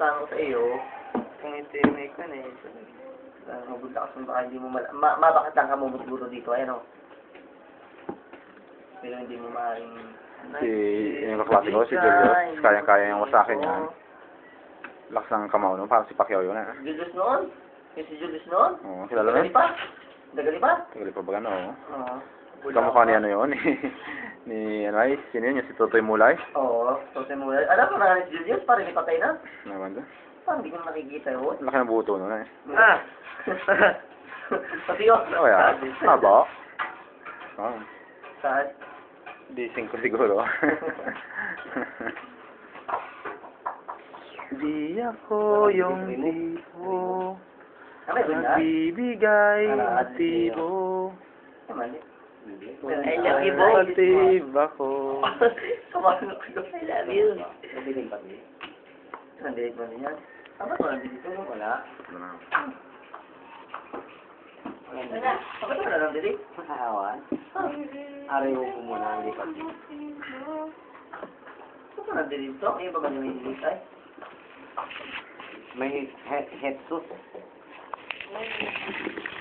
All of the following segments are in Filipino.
sana ko sa iyo, kung ito yung may kan eh. Mabudla ka baka hindi mo bakit lang ka mumutburo dito, ayan o. Pero hindi mo maaaring... Yung kaklase ko, si Julius, kayang-kaya yung wasakin yan. Lakas ng kamao nun, parang si Pacquiao yun eh. Julius noon? Yung si Julius noon? Oo, kilala na? Dagali pa? Dagali pa? Tagali pa ba gano'n? Oo. Kamukha ni ano yun, ni ano ay, sino yun, yung si Totoy Mulay? Oo, Totoy Mulay. Alam mo na si Julius, parang ipatay na. Naman doon. Parang hindi ko nakikita yun. Laki ng buto nun eh. Ah! Pati yun. Oo yan, haba. Oo. Saan? Di 5 siguro. Di ako yung tipo nagbibigay motibo. I love you, boy. Patib ako. Kumano ko doon. I love you. Nabiling pa niya. Nandilig mo niya. Bakit mo nandilig ko? Wala. Wala. Bakit wala nandilig? Makahawan. Araw ko muna ang lipat. Bakit nandilig to? Ngayon ba ba namin nandilig ay? May headsuit.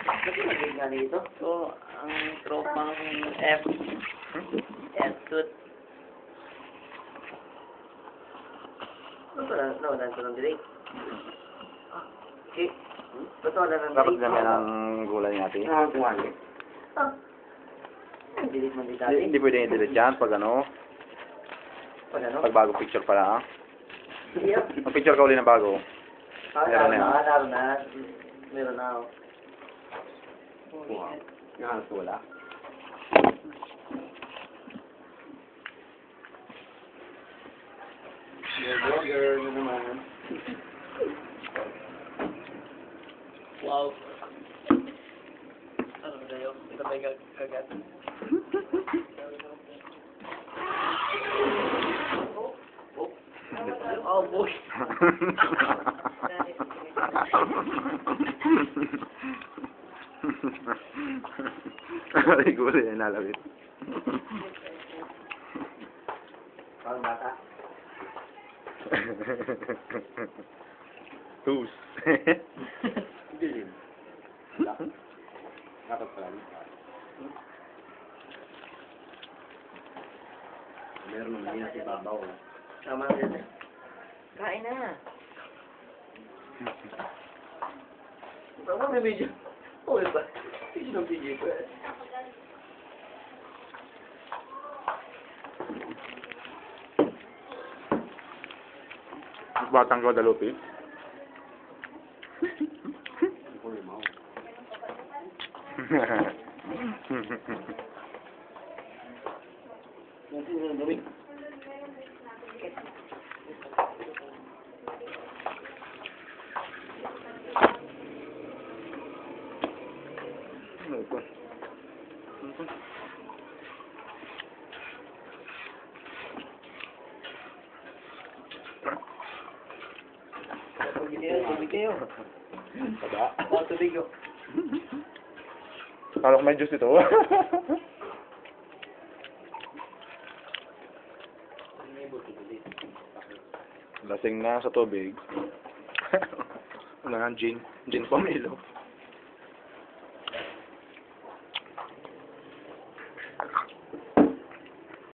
Bakit nandilig nga dito? So, ang tropang F-suit. Ba't wala ito ng dilig? Okay. Ba't wala ng dilig? Dapat naman ang gulay natin. Kumali. Ang dilig man dito. Hindi pwedeng i-delete yan pag ano. Pag ano? Pag bago picture pala. Iya. Mag-picture ka uli ng bago. Meron na yan. Meron na. Meron na ako. Nakahalas ko wala. Vlogger na naman. Wow. Ano ba yun? Ito ba yung kagat? Oh, boy. Ay, gulay na nalawit. Parang bata. Tus. Dilim. Dapat pala. Meron na niya si Babaw. Tama din eh. Kain na. Tama may video. Okay ba? Video ng video ko eh. Batang Guadalupe. Tubig kayo. Taba. Oh, tubig ko. Kala ko may juice ito. Lasing na sa tubig. Wala nga gin. Gin pomelo.